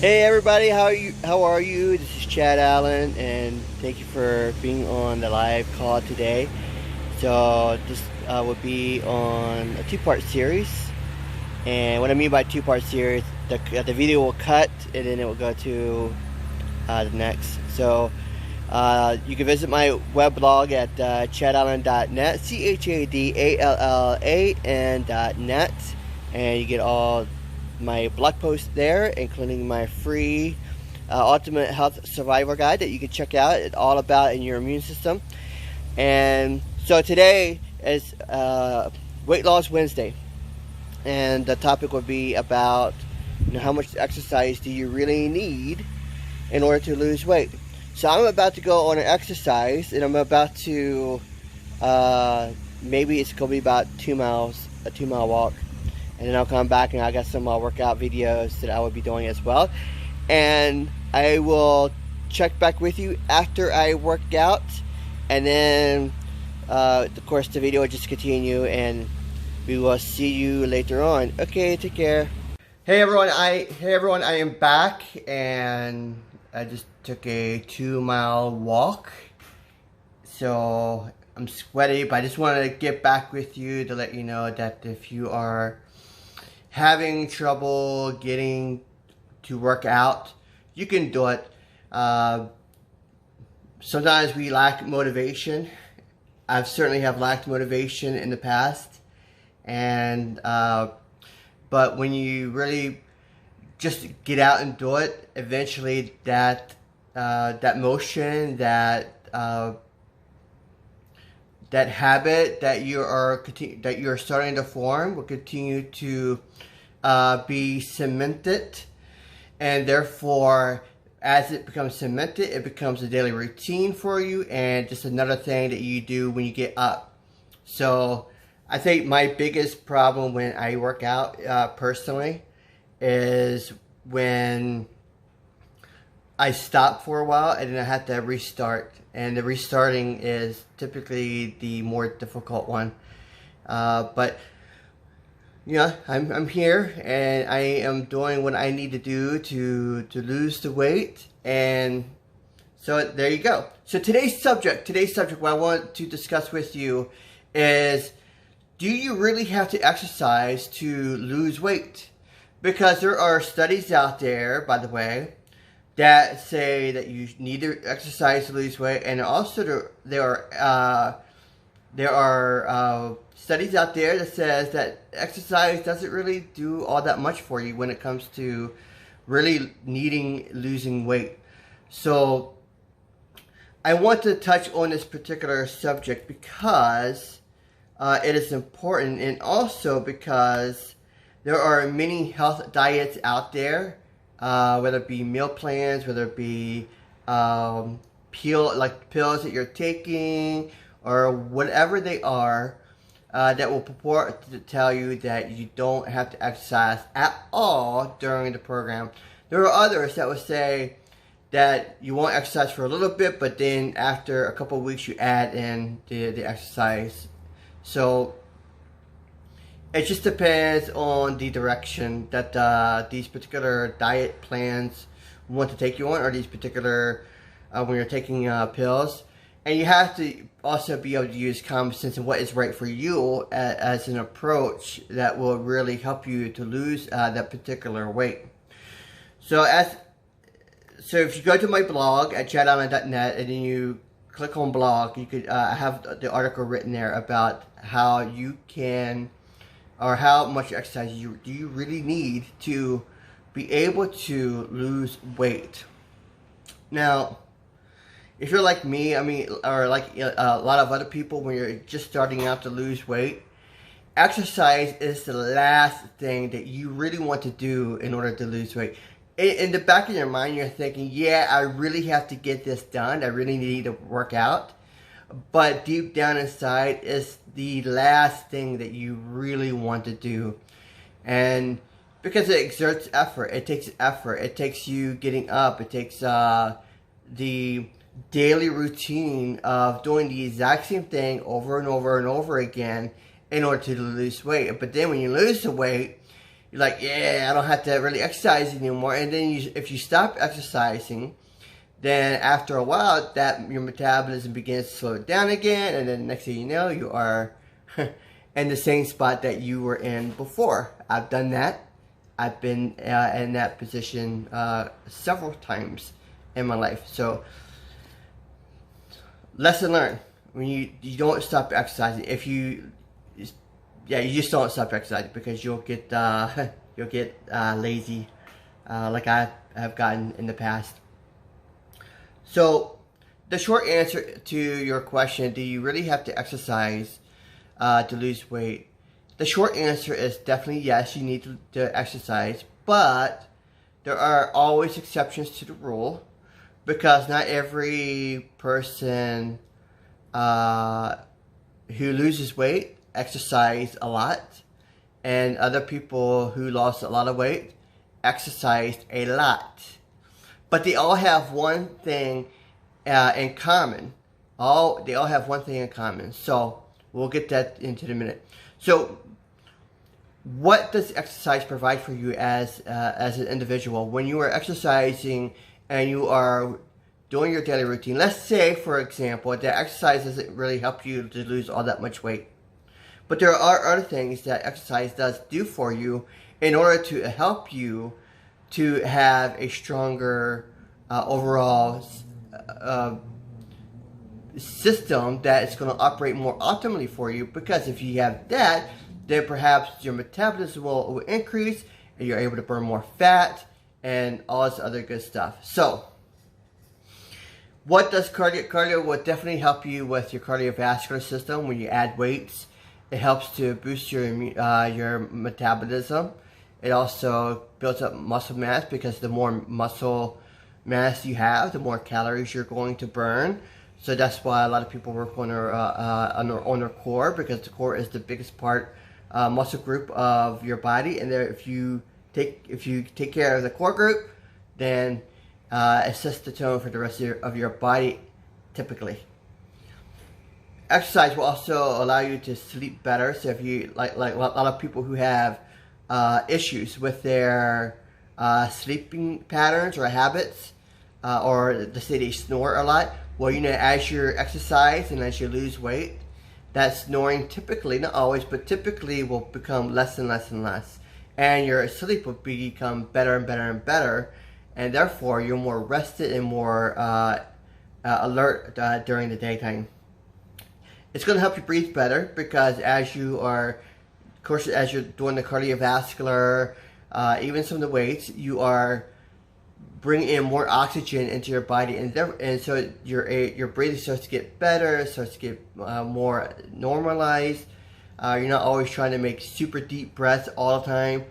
Hey everybody, how are you? How are you? This is Chad Allen, and thank you for being on the live call today. So this will be on a two-part series, and what I mean by two-part series, the video will cut, and then it will go to the next. So you can visit my web blog at chadallen.net, CHADALLAN.net, and you get all my blog posts there, including my free Ultimate Health Survival Guide that you can check out. It's all about in your immune system. And so today is Weight Loss Wednesday, and the topic will be about how much exercise do you really need in order to lose weight. So I'm about to go on an exercise, and I'm about to maybe it's going to be about 2 miles, a 2 mile walk. And then I'll come back and I got some workout videos that I will be doing as well. And I will check back with you after I work out. And then, of course, the video will just continue and we will see you later on. Okay, take care. Hey everyone, I am back, and I just took a 2 mile walk. So I'm sweaty, but I just wanted to get back with you to let you know that if you are having trouble getting to work out, you can do it. Sometimes we lack motivation. I've certainly have lacked motivation in the past, and but when you really just get out and do it, eventually that motion, that habit that you are starting to form will continue to be cemented, and therefore as it becomes cemented, it becomes a daily routine for you and just another thing that you do when you get up. So I think my biggest problem when I work out personally is when I stop for a while and then I have to restart, and the restarting is typically the more difficult one. But you know, I'm here and I am doing what I need to do to lose the weight, and so there you go. So today's subject, what I want to discuss with you is, do you really have to exercise to lose weight? Because there are studies out there, by the way, that say that you need to exercise to lose weight, and also there are studies out there that says that exercise doesn't really do all that much for you when it comes to really losing weight. So I want to touch on this particular subject because it is important, and also because there are many health diets out there, whether it be meal plans, whether it be pills that you're taking, or whatever they are, that will purport to tell you that you don't have to exercise at all during the program. There are others that will say that you won't exercise for a little bit, but then after a couple of weeks you add in the exercise. So it just depends on the direction that these particular diet plans want to take you on, or these particular, when you're taking pills. And you have to also be able to use common sense and what is right for you as an approach that will really help you to lose that particular weight. So if you go to my blog at chadallen.net and then you click on blog, you could have the article written there about how you can, or how much exercise do you really need to be able to lose weight. Now, if you're like me, or like a lot of other people, when you're just starting out to lose weight, exercise is the last thing that you really want to do in order to lose weight. In the back of your mind, you're thinking, yeah, I really have to get this done. I really need to work out. But deep down inside, it's the last thing that you really want to do. And because it exerts effort, it takes you getting up, it takes the daily routine of doing the exact same thing over and over and over again in order to lose weight. But then when you lose the weight, you're like, yeah, I don't have to really exercise anymore. And then if you stop exercising, then after a while, that your metabolism begins to slow down again, and then next thing you know, you are in the same spot that you were in before. I've done that. I've been in that position several times in my life. So, lesson learned: when you don't stop exercising, you just don't stop exercising, because you'll get lazy, like I have gotten in the past. So, the short answer to your question, do you really have to exercise to lose weight? The short answer is definitely yes, you need to exercise, but there are always exceptions to the rule, because not every person who loses weight exercise a lot, and other people who lost a lot of weight exercised a lot. But they all have one thing in common. They all have one thing in common. So we'll get that into in a minute. So what does exercise provide for you as an individual? When you are exercising and you are doing your daily routine, let's say, for example, that exercise doesn't really help you to lose all that much weight. But there are other things that exercise does do for you in order to help you to have a stronger overall system that is going to operate more optimally for you. Because if you have that, then perhaps your metabolism will increase, and you're able to burn more fat and all this other good stuff. So, what does cardio? Cardio will definitely help you with your cardiovascular system. When you add weights, it helps to boost your metabolism. It also builds up muscle mass, because the more muscle mass you have, the more calories you're going to burn. So that's why a lot of people work on their core, because the core is the biggest muscle group of your body. And there, if you take care of the core group, then it sets the tone for the rest of your body, typically. Exercise will also allow you to sleep better. So if you like a lot of people who have issues with their sleeping patterns or habits, or let's say they snore a lot. Well, as you exercise and as you lose weight, that snoring typically, not always, but typically will become less and less and less. And your sleep will become better and better and better. And therefore, you're more rested and more alert during the daytime. It's going to help you breathe better, because as you're doing the cardiovascular, even some of the weights, you are bringing in more oxygen into your body, and so your breathing starts to get better, starts to get more normalized. You're not always trying to make super deep breaths all the time.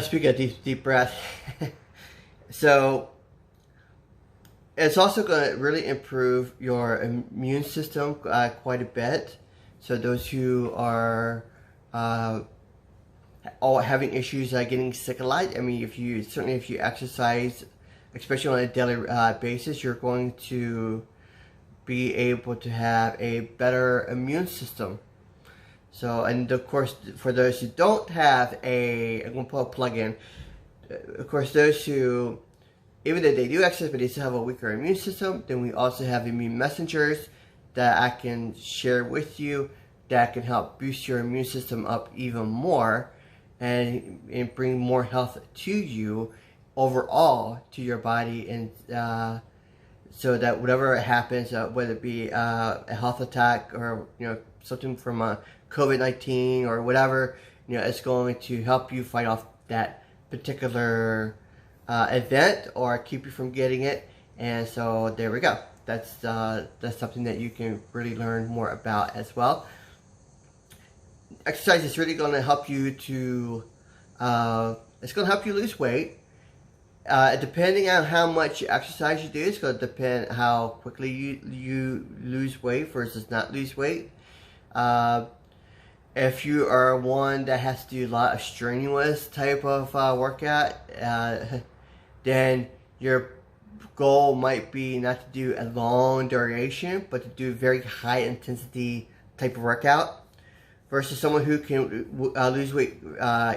Speaking of deep breath, so it's also going to really improve your immune system quite a bit. So those who are all having issues getting sick a lot, I mean, if you exercise, especially on a daily basis, you're going to be able to have a better immune system. So, and of course, for those who don't have I'm going to put a plug in. Of course, those who, even though they do exercise, but they still have a weaker immune system, then we also have immune messengers that I can share with you that can help boost your immune system up even more, and bring more health to you overall, to your body, and so that whatever happens, whether it be a health attack or something from COVID-19 or whatever, it's going to help you fight off that particular event or keep you from getting it. And so there we go. That's something that you can really learn more about as well. Exercise is really going to help you to it's going to help you lose weight. Depending on how much exercise you do, it's going to depend how quickly you lose weight versus not lose weight. If you are one that has to do a lot of strenuous type of workout, then your goal might be not to do a long duration, but to do very high intensity type of workout. versus someone who can lose weight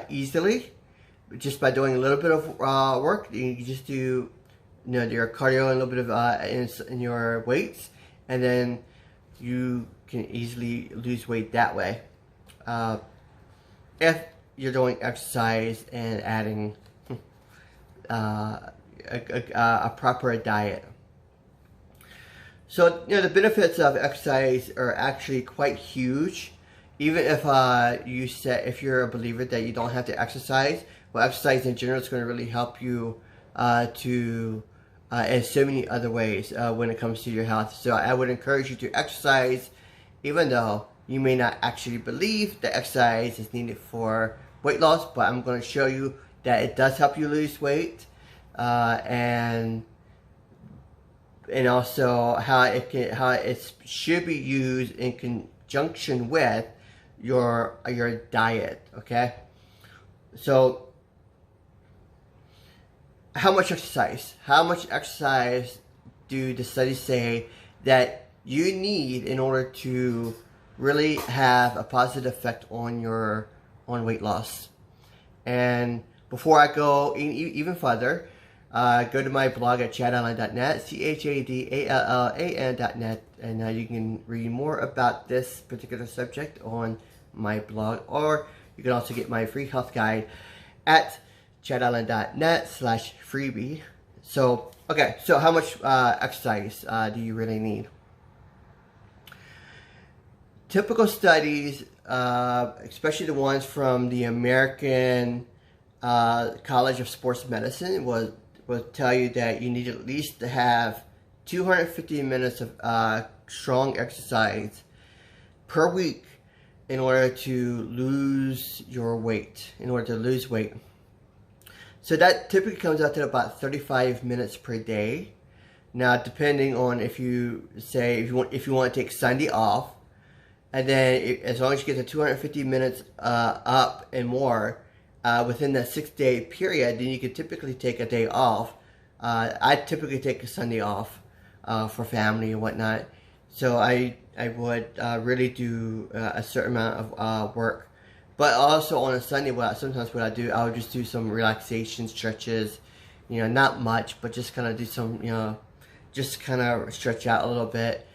easily just by doing a little bit of work. You just do, your cardio and a little bit of in your weights, and then you can easily lose weight that way. If you're doing exercise and adding a proper diet. So, the benefits of exercise are actually quite huge. Even if if you're a believer that you don't have to exercise, well, exercise in general is going to really help you in so many other ways when it comes to your health. So I would encourage you to exercise, even though you may not actually believe that exercise is needed for weight loss, but I'm going to show you that it does help you lose weight, and also how it should be used in conjunction with your diet. Okay, so how much exercise do the studies say that you need in order to really have a positive effect on weight loss? And before I go even further, go to my blog at chadallan.net, chadallan.net, and you can read more about this particular subject on my blog, or you can also get my free health guide at chadallan.net/freebie. So, okay, so how much exercise do you really need? Typical studies, especially the ones from the American College of Sports Medicine, will tell you that you need at least to have 250 minutes of strong exercise per week in order to lose weight. So that typically comes out to about 35 minutes per day. Now, depending on if you want to take Sunday off, and then as long as you get the 250 minutes up and more within that 6-day period, then you can typically take a day off. I typically take a Sunday off for family and whatnot. So I would really do a certain amount of work. But also on a Sunday, sometimes what I do, I would just do some relaxation stretches, not much, but just kind of do some, just kind of stretch out a little bit,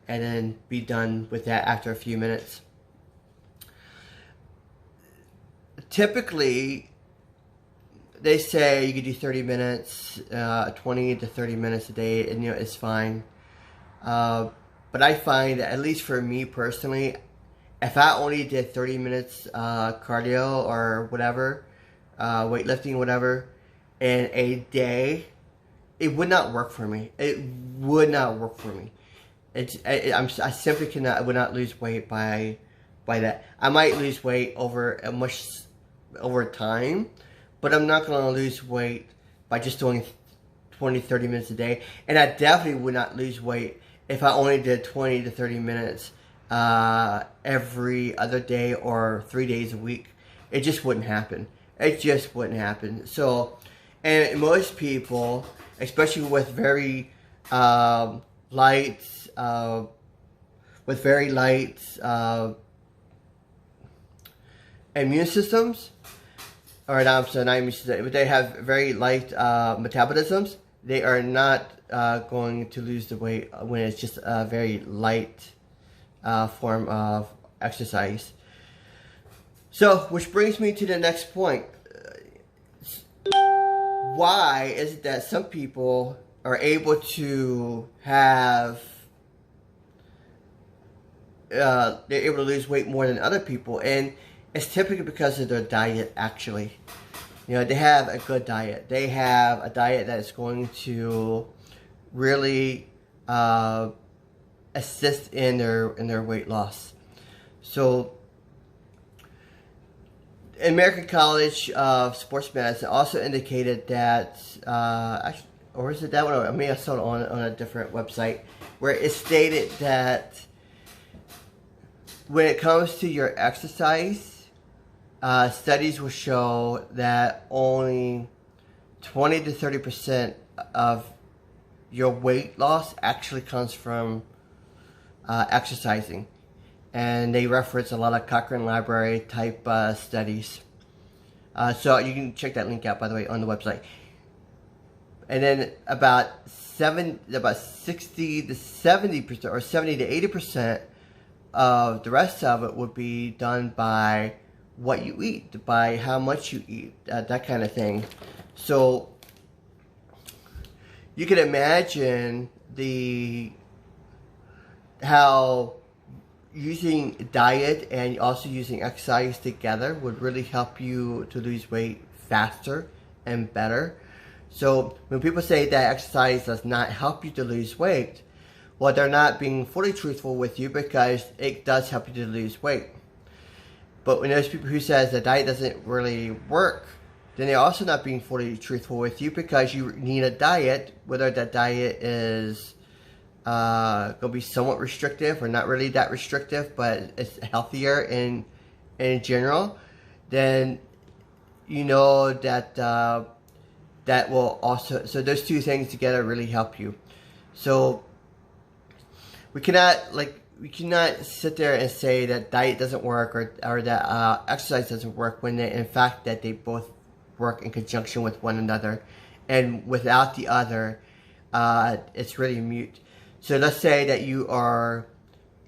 and then be done with that after a few minutes. Typically, they say you could do 30 minutes, 20 to 30 minutes a day, and it's fine. But I find that, at least for me personally, if I only did 30 minutes cardio or whatever, weightlifting, whatever, in a day, it would not work for me. It would not work for me. I simply would not lose weight by that. I might lose weight over time, but I'm not going to lose weight by just doing 20, 30 minutes a day. And I definitely would not lose weight if I only did 20 to 30 minutes every other day or 3 days a week. It just wouldn't happen. So, and most people, especially with very light immune systems, or not immune systems, but they have very light metabolisms, they are not going to lose the weight when it's just a very light form of exercise. So, which brings me to the next point. Why is it that some people are able to have they're able to lose weight more than other people? And it's typically because of their diet, actually. They have a good diet. They have a diet that is going to really assist in their weight loss. So, American College of Sports Medicine also indicated that, or is it that one? I may have saw it on a different website, where it stated that when it comes to your exercise, studies will show that only 20 to 30% of your weight loss actually comes from exercising. and they reference a lot of Cochrane Library type studies. So you can check that link out, by the way, on the website. And then about 60 to 70% or 70 to 80% of the rest of it would be done by what you eat, by how much you eat, that kind of thing. So you can imagine how using diet and also using exercise together would really help you to lose weight faster and better. So when people say that exercise does not help you to lose weight, well, they're not being fully truthful with you, because it does help you to lose weight. But when there's people who says the diet doesn't really work, then they're also not being fully truthful with you, because you need a diet, whether that diet is going to be somewhat restrictive or not really that restrictive, but it's healthier in general, then you know that that will also, so those two things together really help you. So we cannot sit there and say that diet doesn't work or that exercise doesn't work, when in fact that they both work in conjunction with one another, and without the other, it's really mute. So let's say that you are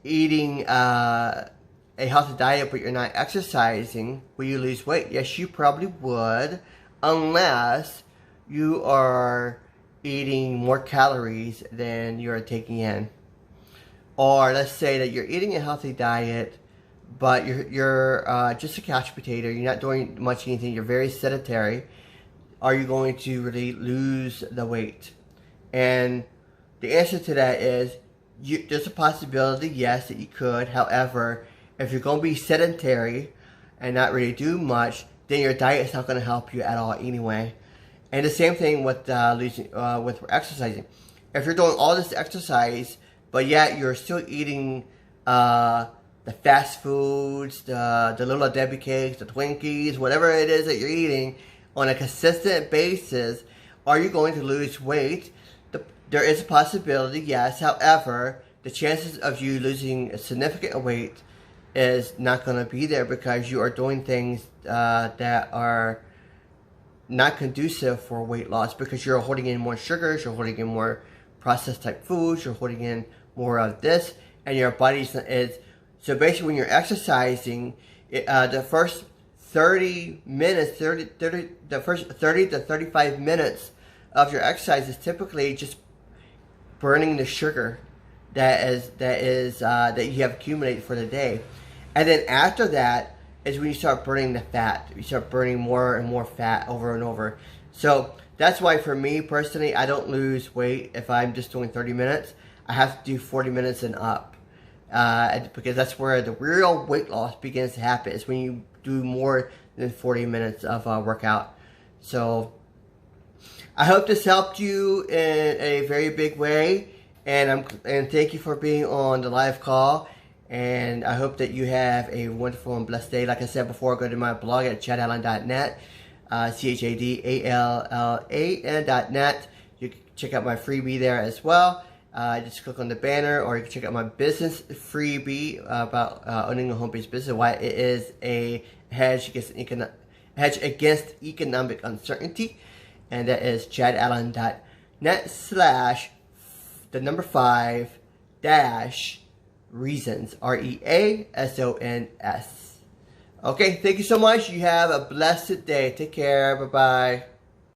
eating a healthy diet, but you're not exercising. Will you lose weight? Yes, you probably would, unless you are eating more calories than you're taking in. Or let's say that you're eating a healthy diet, but you're just a couch potato. You're not doing much anything. You're very sedentary. Are you going to really lose the weight? And the answer to that is, there's a possibility, yes, that you could. However, if you're going to be sedentary and not really do much, then your diet is not going to help you at all anyway. And the same thing with with exercising. If you're doing all this exercise, but yet you're still eating the fast foods, the Little Debbie cakes, the Twinkies, whatever it is that you're eating on a consistent basis, are you going to lose weight? There is a possibility, yes. However, the chances of you losing a significant weight is not going to be there, because you are doing things that are not conducive for weight loss, because you're holding in more sugars, you're holding in more processed type foods, you're holding in more of this, and your body is, so basically when you're exercising, the first 30 to 35 minutes of your exercise is typically just burning the sugar that you have accumulated for the day. And then after that is when you start burning the fat. You start burning more and more fat over and over. So that's why for me personally, I don't lose weight if I'm just doing 30 minutes. I have to do 40 minutes and up. Because that's where the real weight loss begins to happen, is when you do more than 40 minutes of workout. So I hope this helped you in a very big way, and thank you for being on the live call, and I hope that you have a wonderful and blessed day. Like I said before, go to my blog at chadallen.net, chadallan.net. You can check out my freebie there as well. Just click on the banner, or you can check out my business freebie about owning a home-based business, why it is a hedge against economic uncertainty. And that is chadallen.net/5-reasons, REASONS. Okay, thank you so much. You have a blessed day. Take care. Bye-bye.